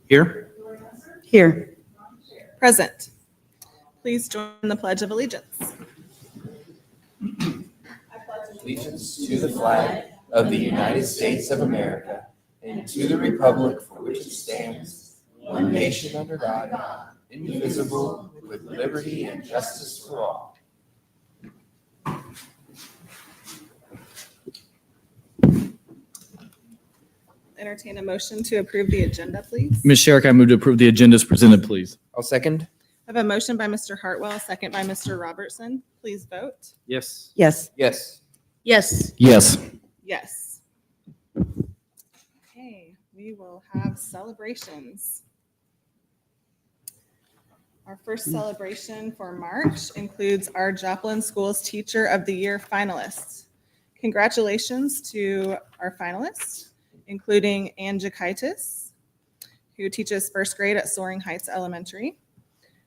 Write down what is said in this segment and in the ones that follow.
Here. Here. Present. Please join the Pledge of Allegiance. Allegiance to the flag of the United States of America and to the republic for which it stands, one nation under God, indivisible, with liberty and justice for all. Entertain a motion to approve the agenda, please. Ms. Sherrick, I move to approve the agenda as presented, please. I'll second. I have a motion by Mr. Hartwell, second by Mr. Robertson. Please vote. Yes. Yes. Yes. Yes. Yes. Yes. Okay, we will have celebrations. Our first celebration for March includes our Joplin Schools Teacher of the Year finalists. Congratulations to our finalists, including Ann Jakaitis, who teaches first grade at Soaring Heights Elementary,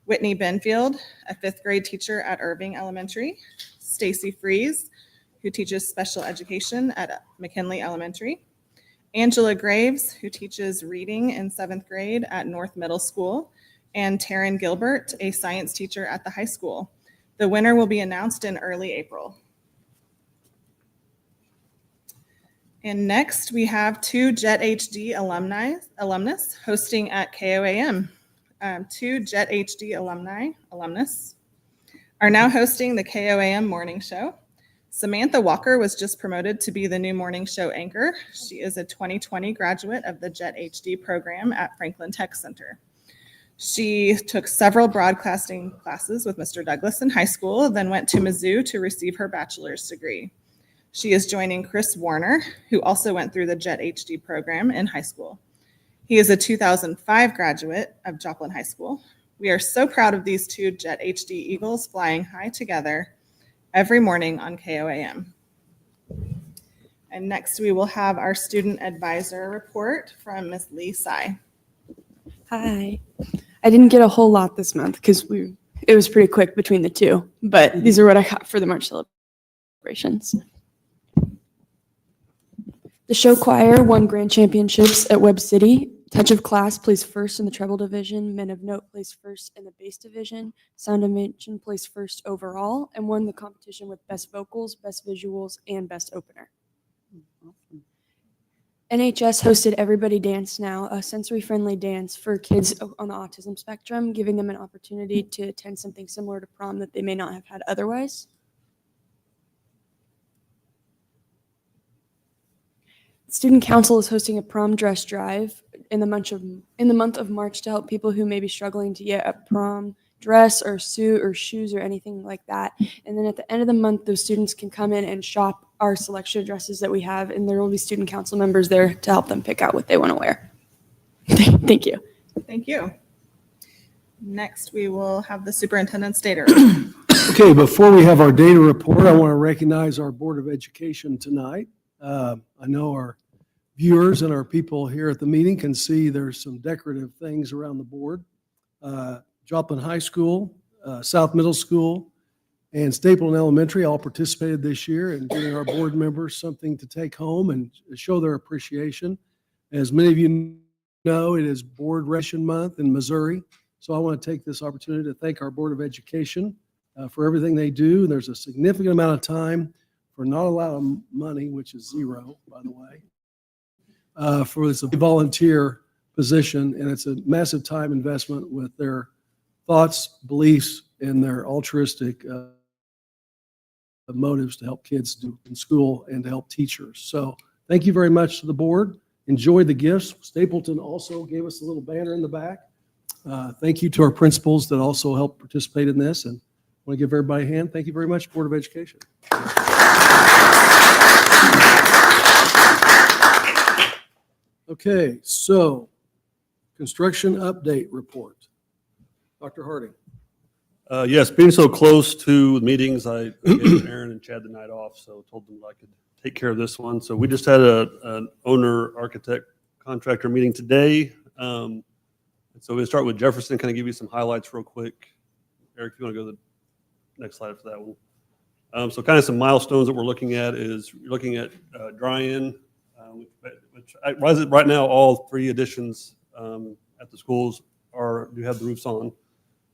Whitney Benfield, a fifth grade teacher at Irving Elementary, Stacy Fries, who teaches special education at McKinley Elementary, Angela Graves, who teaches reading in seventh grade at North Middle School, and Taryn Gilbert, a science teacher at the high school. The winner will be announced in early April. And next, we have two JETHD alumnus hosting at KOAM. Two JETHD alumnus are now hosting the KOAM morning show. Samantha Walker was just promoted to be the new morning show anchor. She is a 2020 graduate of the JETHD program at Franklin Tech Center. She took several broadcasting classes with Mr. Douglas in high school, then went to Mizzou to receive her bachelor's degree. She is joining Chris Warner, who also went through the JETHD program in high school. He is a 2005 graduate of Joplin High School. We are so proud of these two JETHD Eagles flying high together every morning on KOAM. And next we will have our student advisor report from Ms. Lee Tsai. Hi. I didn't get a whole lot this month because it was pretty quick between the two, but these are what I got for the March celebrations. The show choir won grand championships at Webb City. Touch of Class placed first in the treble division. Men of Note placed first in the bass division. Sound Dimension placed first overall and won the competition with best vocals, best visuals, and best opener. NHS hosted Everybody Dance Now, a sensory-friendly dance for kids on the autism spectrum, giving them an opportunity to attend something similar to prom that they may not have had otherwise. Student Council is hosting a prom dress drive in the month of March to help people who may be struggling to get a prom dress or suit or shoes or anything like that. And then at the end of the month, those students can come in and shop our selection of dresses that we have, and there will be student council members there to help them pick out what they want to wear. Thank you. Thank you. Next, we will have the superintendent's data report. Okay, before we have our data report, I want to recognize our Board of Education tonight. I know our viewers and our people here at the meeting can see there's some decorative things around the board. Joplin High School, South Middle School, and Stapleton Elementary all participated this year in giving our board members something to take home and show their appreciation. As many of you know, it is Board Recognition Month in Missouri, so I want to take this opportunity to thank our Board of Education for everything they do. There's a significant amount of time for not a lot of money, which is zero, by the way, for this volunteer position, and it's a massive time investment with their thoughts, beliefs, and their altruistic motives to help kids do in school and to help teachers. So thank you very much to the board. Enjoy the gifts. Stapleton also gave us a little banner in the back. Thank you to our principals that also helped participate in this, and I want to give everybody a hand. Thank you very much, Board of Education. Okay, so construction update report. Dr. Harding. Yes, being so close to meetings, I gave Aaron and Chad the night off, so told them I could take care of this one. So we just had an owner, architect, contractor meeting today. So we'll start with Jefferson, kind of give you some highlights real quick. Eric, if you want to go to the next slide for that one. So kind of some milestones that we're looking at is you're looking at dry-in, which right now all three additions at the schools do have the roofs on.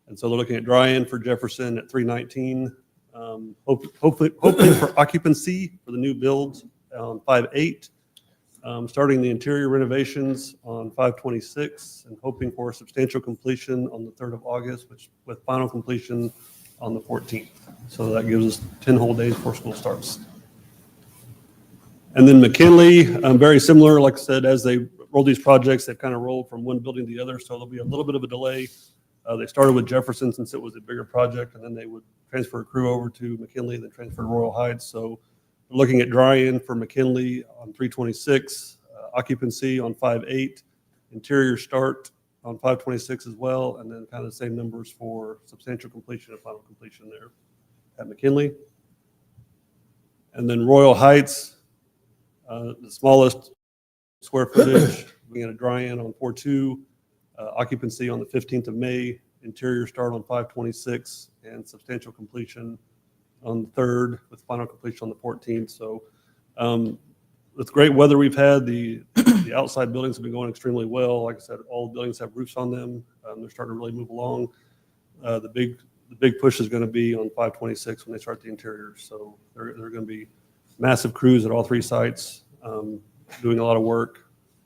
And so they're looking at dry-in for Jefferson at 319. Hopefully for occupancy for the new builds on 5/8. Starting the interior renovations on 5/26 and hoping for substantial completion on the 3rd of August, with final completion on the 14th. So that gives us 10 whole days before school starts. And then McKinley, very similar, like I said, as they roll these projects, they've kind of rolled from one building to the other, so there'll be a little bit of a delay. They started with Jefferson since it was a bigger project, and then they would transfer a crew over to McKinley, then transfer to Royal Heights. So we're looking at dry-in for McKinley on 3/26, occupancy on 5/8, interior start on 5/26 as well, and then kind of the same numbers for substantial completion and final completion there at McKinley. And then Royal Heights, the smallest square footage, we got a dry-in on 4/2, occupancy on the 15th of May, interior start on 5/26, and substantial completion on the 3rd, with final completion on the 14th. So with great weather we've had, the outside buildings have been going extremely well. Like I said, all the buildings have roofs on them. They're starting to really move along. The big push is going to be on 5/26 when they start the interiors. So they're going to be massive crews at all three sites, doing a lot of work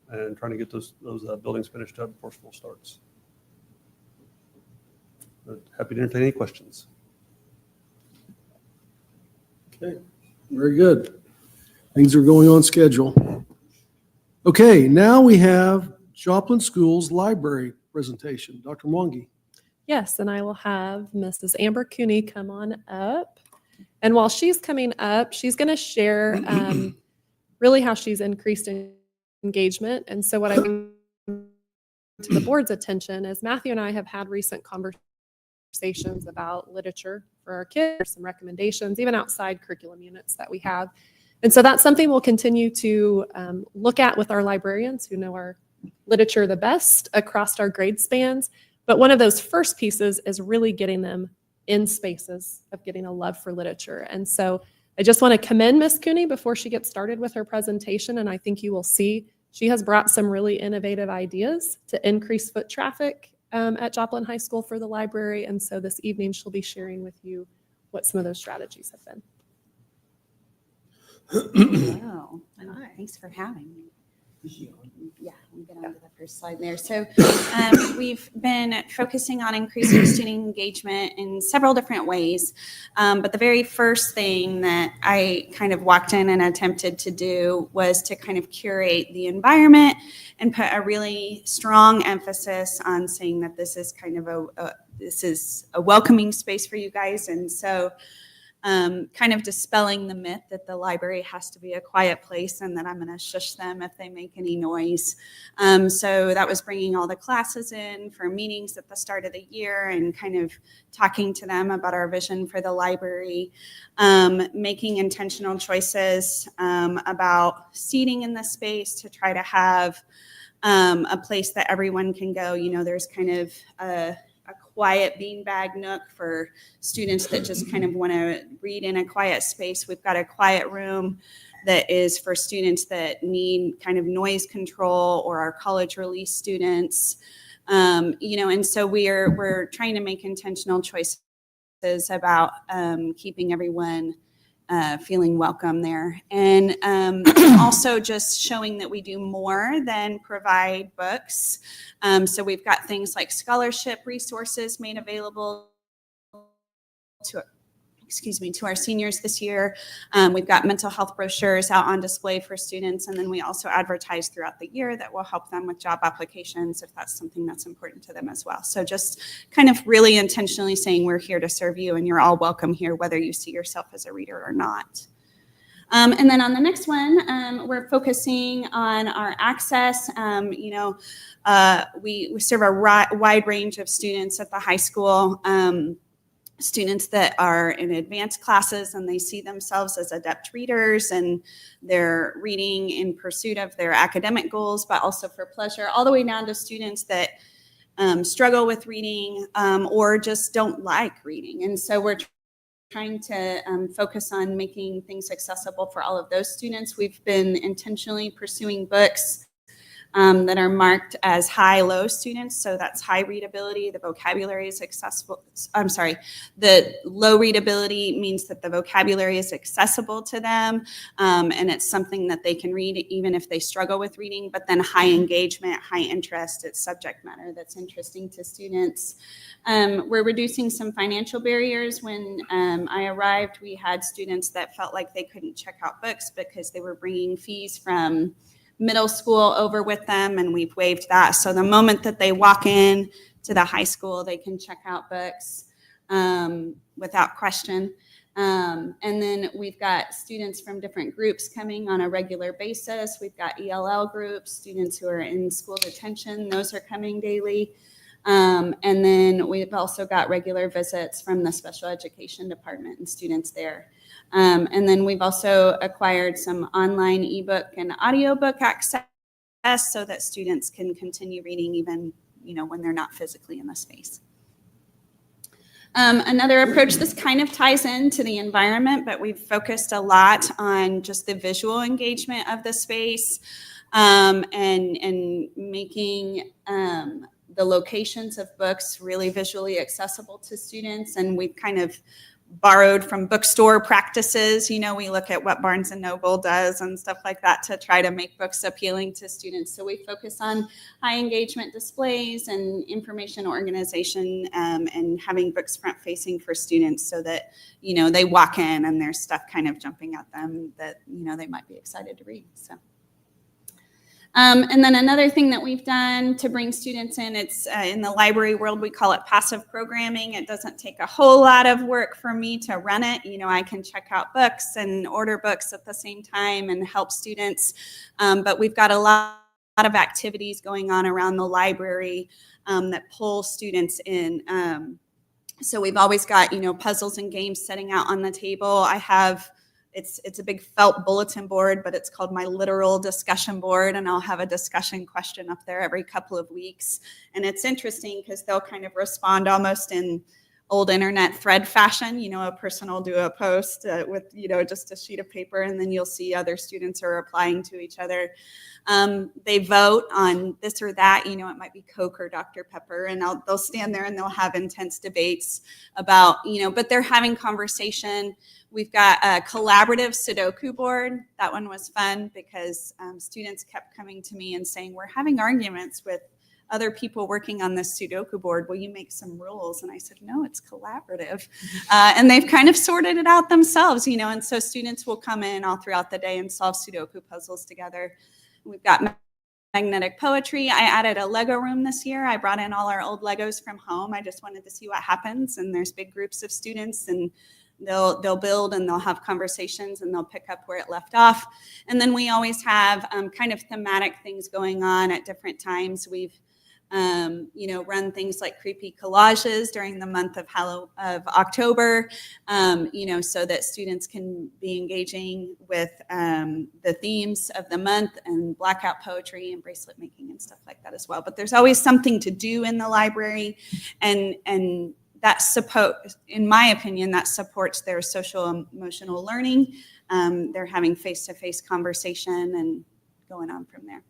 and trying to get those buildings finished up before school starts. But happy to entertain any questions. Okay, very good. Things are going on schedule. Okay, now we have Joplin Schools Library presentation. Dr. Mwangi. Yes, and I will have Mrs. Amber Cooney come on up. And while she's coming up, she's going to share really how she's increased engagement. And so what I bring to the board's attention is Matthew and I have had recent conversations about literature for our kids, some recommendations, even outside curriculum units that we have. And so that's something we'll continue to look at with our librarians who know our literature the best across our grade spans. But one of those first pieces is really getting them in spaces of getting a love for literature. And so I just want to commend Ms. Cooney before she gets started with her presentation. And I think you will see she has brought some really innovative ideas to increase foot traffic at Joplin High School for the library. And so this evening she'll be sharing with you what some of those strategies have been. Hello. Thanks for having me. Yeah, we'll get on to the first slide there. So we've been focusing on increasing student engagement in several different ways. But the very first thing that I kind of walked in and attempted to do was to kind of curate the environment and put a really strong emphasis on saying that this is kind of this is a welcoming space for you guys. And so kind of dispelling the myth that the library has to be a quiet place and that I'm going to shush them if they make any noise. So that was bringing all the classes in for meetings at the start of the year and kind of talking to them about our vision for the library, making intentional choices about seating in the space to try to have a place that everyone can go. You know, there's kind of a quiet beanbag nook for students that just kind of want to read in a quiet space. We've got a quiet room that is for students that need kind of noise control, or our college release students. You know, and so we're trying to make intentional choices about keeping everyone feeling welcome there. And also just showing that we do more than provide books. So we've got things like scholarship resources made available to our seniors this year. We've got mental health brochures out on display for students. And then we also advertise throughout the year that will help them with job applications if that's something that's important to them as well. So just kind of really intentionally saying we're here to serve you and you're all welcome here, whether you see yourself as a reader or not. And then on the next one, we're focusing on our access. You know, we serve a wide range of students at the high school. Students that are in advanced classes and they see themselves as adept readers and they're reading in pursuit of their academic goals, but also for pleasure, all the way down to students that struggle with reading or just don't like reading. And so we're trying to focus on making things accessible for all of those students. We've been intentionally pursuing books that are marked as high-low students. So that's high readability, the vocabulary is accessible. I'm sorry, the low readability means that the vocabulary is accessible to them, and it's something that they can read even if they struggle with reading. But then high engagement, high interest, it's subject matter that's interesting to students. We're reducing some financial barriers. When I arrived, we had students that felt like they couldn't check out books because they were bringing fees from middle school over with them, and we've waived that. So the moment that they walk in to the high school, they can check out books without question. And then we've got students from different groups coming on a regular basis. We've got ELL groups, students who are in school detention, those are coming daily. And then we've also got regular visits from the special education department and students there. And then we've also acquired some online ebook and audiobook access so that students can continue reading even, when they're not physically in the space. Another approach, this kind of ties into the environment, but we've focused a lot on just the visual engagement of the space, and making the locations of books really visually accessible to students. And we've kind of borrowed from bookstore practices. We look at what Barnes and Noble does and stuff like that to try to make books appealing to students. So we focus on high engagement displays and information organization, and having books front facing for students so that, they walk in and there's stuff kind of jumping at them that, they might be excited to read. So. And then another thing that we've done to bring students in, it's in the library world, we call it passive programming. It doesn't take a whole lot of work for me to run it. I can check out books and order books at the same time and help students. But we've got a lot of activities going on around the library that pull students in. So we've always got, puzzles and games setting out on the table. I have It's a big felt bulletin board, but it's called my literal discussion board, and I'll have a discussion question up there every couple of weeks. And it's interesting because they'll kind of respond almost in old internet thread fashion. A person will do a post with, just a sheet of paper, and then you'll see other students are replying to each other. They vote on this or that, it might be Coke or Dr. Pepper, and they'll stand there and they'll have intense debates about, but they're having conversation. We've got a collaborative Sudoku board. That one was fun because students kept coming to me and saying, we're having arguments with other people working on this Sudoku board. Will you make some rules? And I said, no, it's collaborative. And they've kind of sorted it out themselves, and so students will come in all throughout the day and solve Sudoku puzzles together. We've got magnetic poetry. I added a Lego room this year. I brought in all our old Legos from home. I just wanted to see what happens. And there's big groups of students, and they'll build and they'll have conversations and they'll pick up where it left off. And then we always have kind of thematic things going on at different times. We've run things like creepy collages during the month of October, so that students can be engaging with the themes of the month, and blackout poetry and bracelet making and stuff like that as well. But there's always something to do in the library, and that in my opinion, that supports their social emotional learning. They're having face-to-face conversation and going on from there.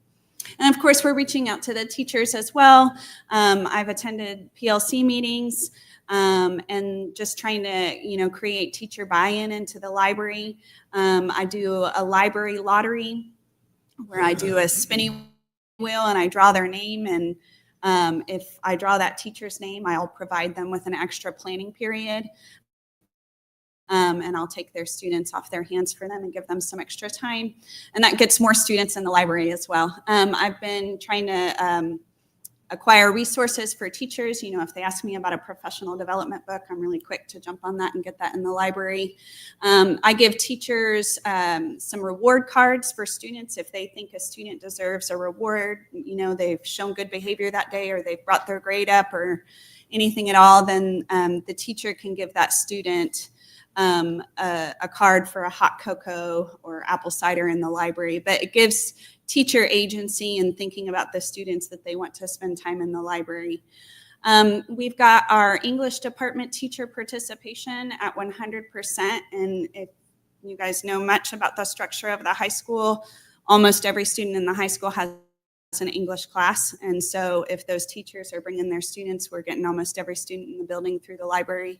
And of course, we're reaching out to the teachers as well. I've attended PLC meetings and just trying to, create teacher buy-in into the library. I do a library lottery where I do a spinning wheel and I draw their name. And if I draw that teacher's name, I'll provide them with an extra planning period. And I'll take their students off their hands for them and give them some extra time. And that gets more students in the library as well. I've been trying to acquire resources for teachers. If they ask me about a professional development book, I'm really quick to jump on that and get that in the library. I give teachers some reward cards for students. If they think a student deserves a reward, they've shown good behavior that day, or they've brought their grade up, or anything at all, then the teacher can give that student a card for a hot cocoa or apple cider in the library. But it gives teacher agency in thinking about the students that they want to spend time in the library. We've got our English department teacher participation at 100%. And if you guys know much about the structure of the high school, almost every student in the high school has an English class. And so if those teachers are bringing their students, we're getting almost every student in the building through the library.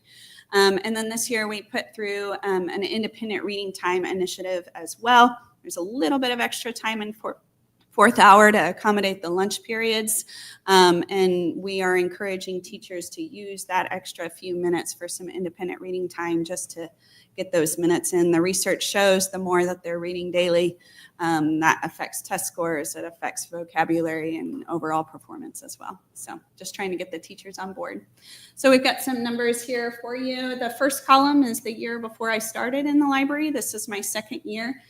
And then this year we put through an independent reading time initiative as well. There's a little bit of extra time in fourth hour to accommodate the lunch periods. And we are encouraging teachers to use that extra few minutes for some independent reading time just to get those minutes in. The research shows the more that they're reading daily, that affects test scores, it affects vocabulary and overall performance as well. So just trying to get the teachers on board. So we've got some numbers here for you. The first column is the year before I started in the library. This is my second year.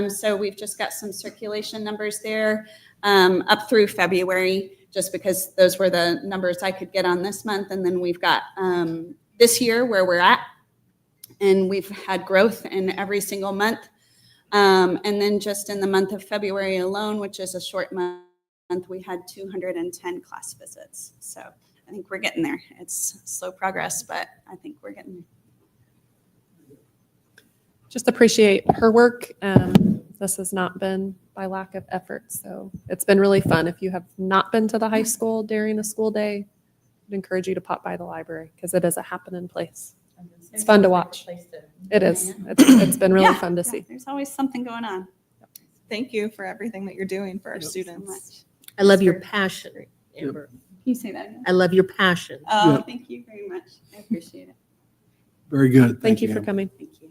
So we've just got some circulation numbers there up through February, just because those were the numbers I could get on this month. And then we've got this year where we're at, and we've had growth in every single month. And then just in the month of February alone, which is a short month, we had 210 class visits. So I think we're getting there. It's slow progress, but I think we're getting there. Just appreciate her work. This has not been by lack of effort. So it's been really fun. If you have not been to the high school during a school day, I'd encourage you to pop by the library because it is a happening place. It's fun to watch. It is. It's been really fun to see. There's always something going on. Thank you for everything that you're doing for our So students. much. I love your passion, Amber. Can you say that again? I love your passion. Oh, Yep. thank you very much. I appreciate it. Very good. Thank you for Amber. coming. Thank you.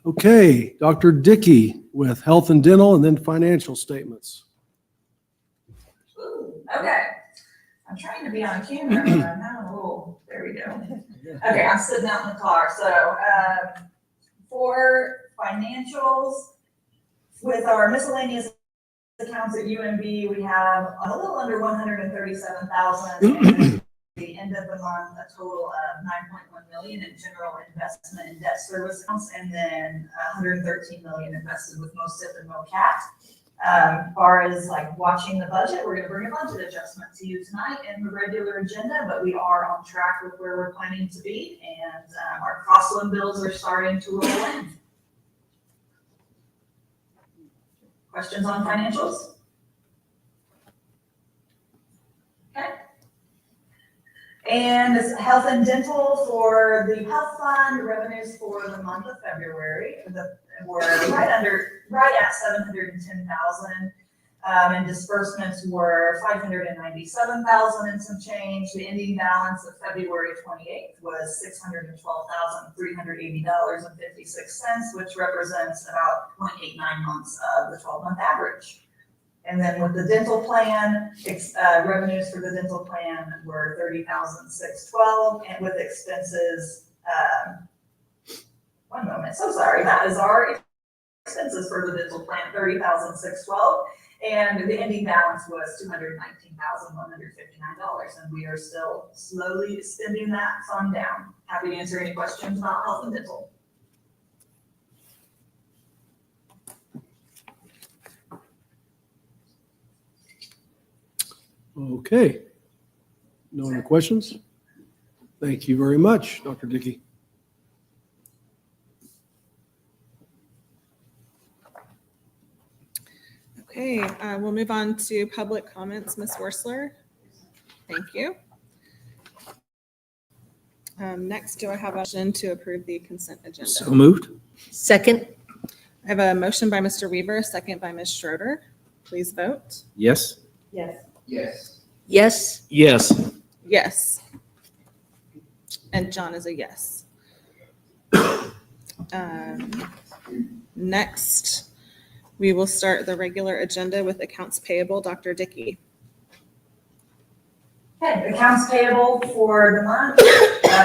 Okay, Dr. Dickey with health and dental and then financial statements. Ooh, okay. I'm trying to be on camera, but I'm having a little, there we go. Okay, I'm sitting out in the car. So, for financials, with our miscellaneous accounts at UMB, we have a little under 137,000. The end of the month, a total of 9.1 million in general investment and debt service accounts, and then 113 million invested with MoSIP and MoCat. As far as like watching the budget, we're going to bring a budget adjustment to you tonight in the regular agenda, but we are on track with where we're planning to be, and our crosswind bills are starting to roll in. Questions on financials? Okay. And this health and dental for the health fund revenues for the month of February were right at 710,000. And disbursements were 597,000 and some change. The ending balance of February 28th was $612,380.56, which represents about 0.89 months of the 12-month average. And then with the dental plan, revenues for the dental plan were $30,612, and with expenses, one moment, so sorry, that is our expenses for the dental plan, $30,612, and the ending balance was $219,159, and we are still slowly spending that fund down. Happy to answer any questions about health and dental. Okay. No other questions? Thank you very much, Dr. Dickey. Okay, we'll move on to public comments. Ms. Worsler. Thank you. Next, do I have a motion to approve the consent agenda? So moved? Second, I have a motion by Mr. Weaver, a second by Ms. Schroeder. Please vote. Yes? Yes. Yes. yes, Yes. Yes. And John is a yes. Next, we will start the regular agenda with accounts payable. Dr. Dickey. Okay, accounts payable for the month,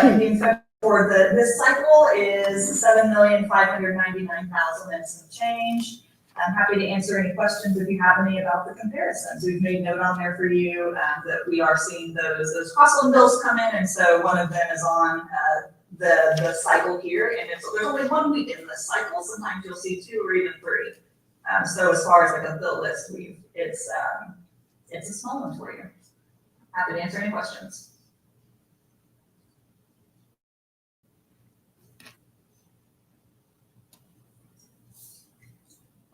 ending for this cycle is $7,599,000 and some change. I'm happy to answer any questions if you have any about the comparisons. We've made note on there for you that we are seeing those crosswind bills come in, and so one of them is on the cycle here, and there's only 1 week in this cycle. Sometimes you'll see 2 or even 3. So as far as like a bill list, it's a small one for you. Happy to answer any questions.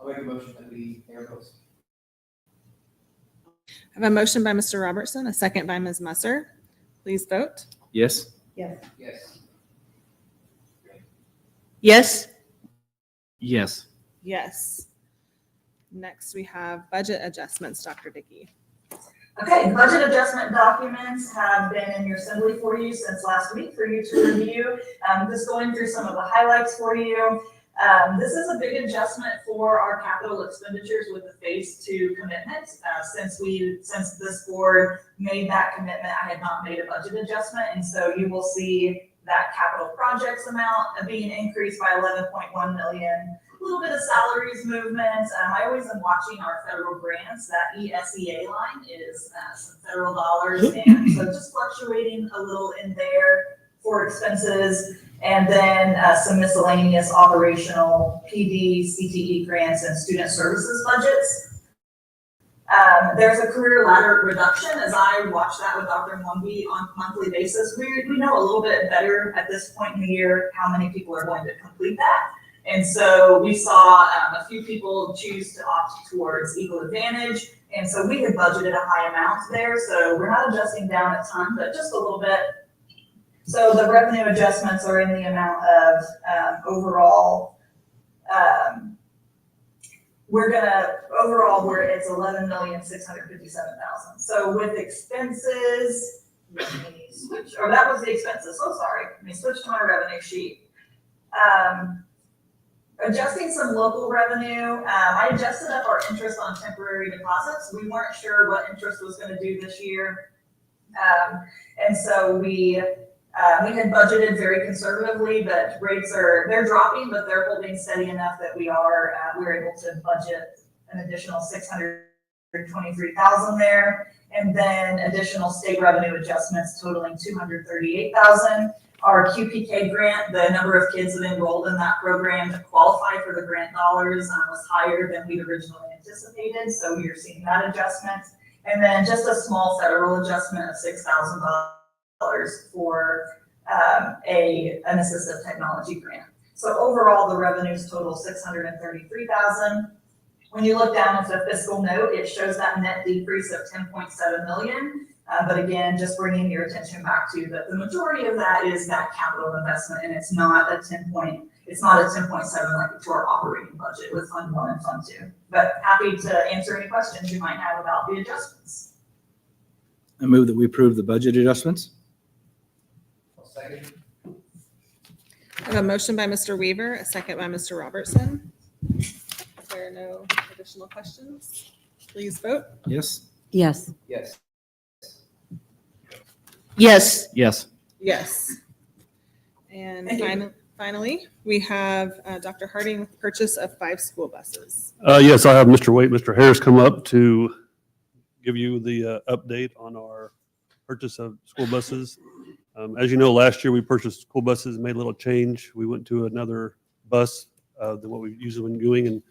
I'll make a motion that we pay our bills. I have a motion by Mr. Robertson, a second by Ms. Musser. Please vote. Yes. Yes. Yes. Yes. Next, we have budget adjustments, Dr. Dickey. Okay, budget adjustment documents have been in your assembly for you since last week for you to review. Just going through some of the highlights for you. This is a big adjustment for our capital expenditures with the phase 2 commitment. Since this board made that commitment, I had not made a budget adjustment. And so you will see that capital projects amount being increased by 11.1 million. A little bit of salaries movement. I always am watching our federal grants. That ESEA line is some federal dollars, and so just fluctuating a little in there for expenses, and then some miscellaneous operational PD, CTE grants, and student services budgets. There's a career ladder reduction. As I watch that with Dr. Mwambi on a monthly basis, we know a little bit better at this point in the year how many people are going to complete that. And so we saw a few people choose to opt towards Eagle Advantage. And so we had budgeted a high amount there. So we're not adjusting down a ton, but just a little bit. So the revenue adjustments are in the amount of overall, it's 11,657,000. So with expenses, let me switch, or that was the expenses. So sorry. Let me switch to my revenue sheet. Adjusting some local revenue. I adjusted up our interest on temporary deposits. We weren't sure what interest was going to do this year. And so we had budgeted very conservatively, but rates they're dropping, but they're holding steady enough that we're able to budget an additional 623,000 there. And then additional state revenue adjustments totaling 238,000. Our QPK grant, the number of kids that enrolled in that program to qualify for the grant dollars was higher than we'd originally anticipated. So we are seeing that adjustment. And then just a small federal adjustment of $6,000 for an assistive technology grant. So overall, the revenues total $633,000. When you look down at the fiscal note, it shows that net decrease of 10.7 million. But again, just bringing your attention back to that the majority of that is that capital investment, and it's not a 10.7 like to our operating budget with Fund 1 and Fund 2. But happy to answer any questions you might have about the adjustments. I move that we approve the budget adjustments. I have a motion by Mr. Weaver, a second by Mr. Robertson. If there are no additional questions, please vote. Yes. Yes. Yes. Yes. Yes. Yes. And Thank you. finally, we have Dr. Harding with the purchase of 5 school buses. Yes, I have Mr. Waite, Mr. Harris come up to give you the update on our purchase of school buses. As you know, last year we purchased school buses and made a little change. We went to another bus than what we've usually been doing, and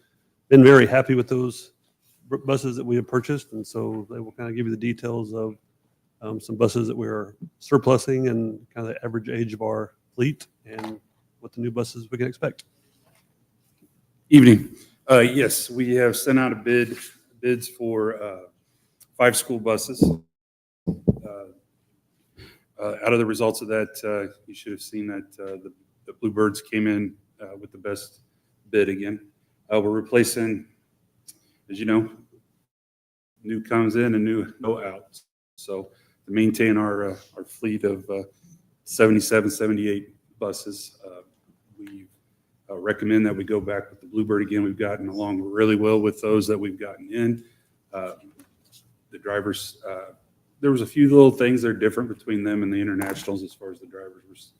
been very happy with those buses that we have purchased. And so they will kind of give you the details of some buses that we're surplusing and kind of the average age of our fleet and what the new buses we can expect. Evening. Yes, we have sent out bids for 5 school buses. Out of the results of that, you should have seen that the Bluebirds came in with the best bid again. We're replacing, as you know, new comes in and new go out. So to maintain our fleet of 77, 78 buses, we recommend that we go back with the Bluebird again. We've gotten along really well with those that we've gotten in. The drivers, there was a few little things that are different between them and the internationals as far as the drivers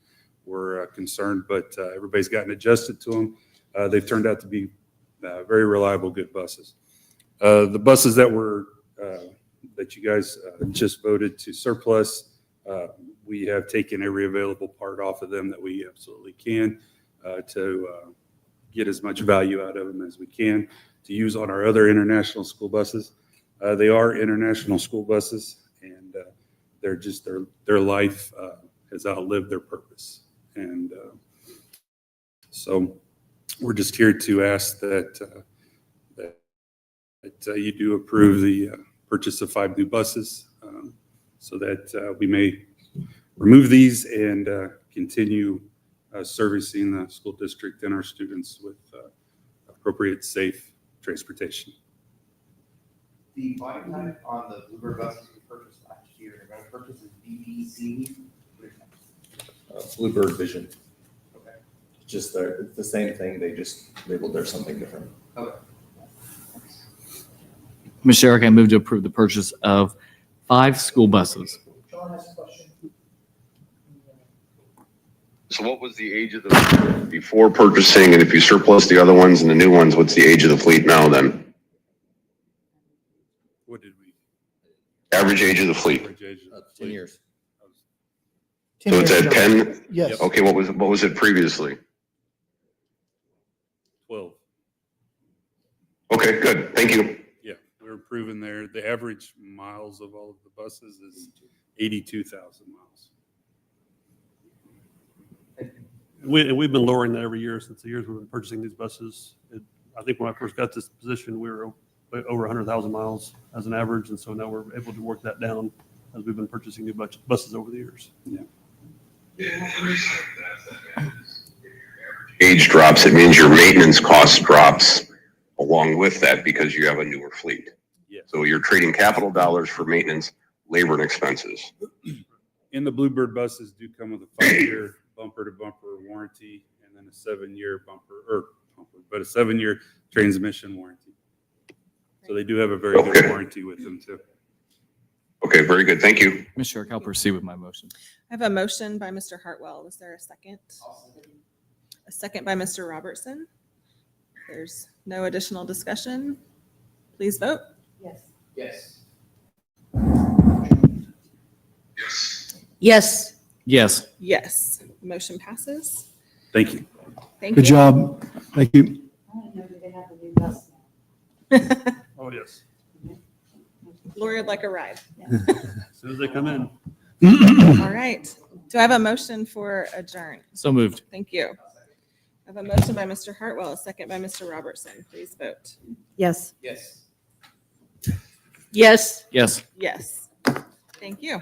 were concerned, but everybody's gotten adjusted to them. They've turned out to be very reliable, good buses. The buses that you guys just voted to surplus, we have taken every available part off of them that we absolutely can to get as much value out of them as we can to use on our other international school buses. They are international school buses, and they're just their life has outlived their purpose. And so we're just here to ask that you do approve the purchase of 5 new buses so that we may remove these and continue servicing the school district and our students with appropriate, safe transportation. The body type on the Bluebird buses we purchased last year, they're going to purchase is BBC. Bluebird Vision. Okay. Just it's the same thing, they just labeled there something different. Okay. Mr. Eric, I move to approve the purchase of 5 school buses. John has a question. So what was the age of the fleet before purchasing, and if you surplus the other ones and the new ones, what's the age of the fleet now then? What did we? Average age of the fleet. average age of the 10 fleet? years. So it's at 10? Yes. Okay, what was it previously? 12. Okay, good. Thank you. Yeah, we're improving there. The average miles of all of the buses is 82,000 miles. We've been lowering that every year since the years we've been purchasing these buses. I think when I first got this position, we were over 100,000 miles as an average, and so now we're able to work that down as we've been purchasing new buses over the years. Yeah. Age drops, it means your maintenance cost drops along with that because you have a newer fleet. Yes. So you're trading capital dollars for maintenance, labor, and expenses. And the Bluebird buses do come with a 5-year bumper-to-bumper warranty and then a 7-year but a 7-year transmission warranty. So they do have a very good Okay. warranty with them too. Okay, very good. Thank you. Mr. Eric, I'll proceed with my motion. I have a motion by Mr. Hartwell. Is there a second? A second by Mr. Robertson. If there's no additional discussion, please vote. Yes. Yes. Yes. Yes, motion passes. Thank you. Thank Good you. job. Thank you. Oh, yes. Lori would like a ride. As soon as they come in. All right. Do I have a motion for adjourn? So moved. Thank you. I have a motion by Mr. Hartwell, a second by Mr. Robertson. Please vote. Yes. Yes. Yes. Yes. Yes. Thank you.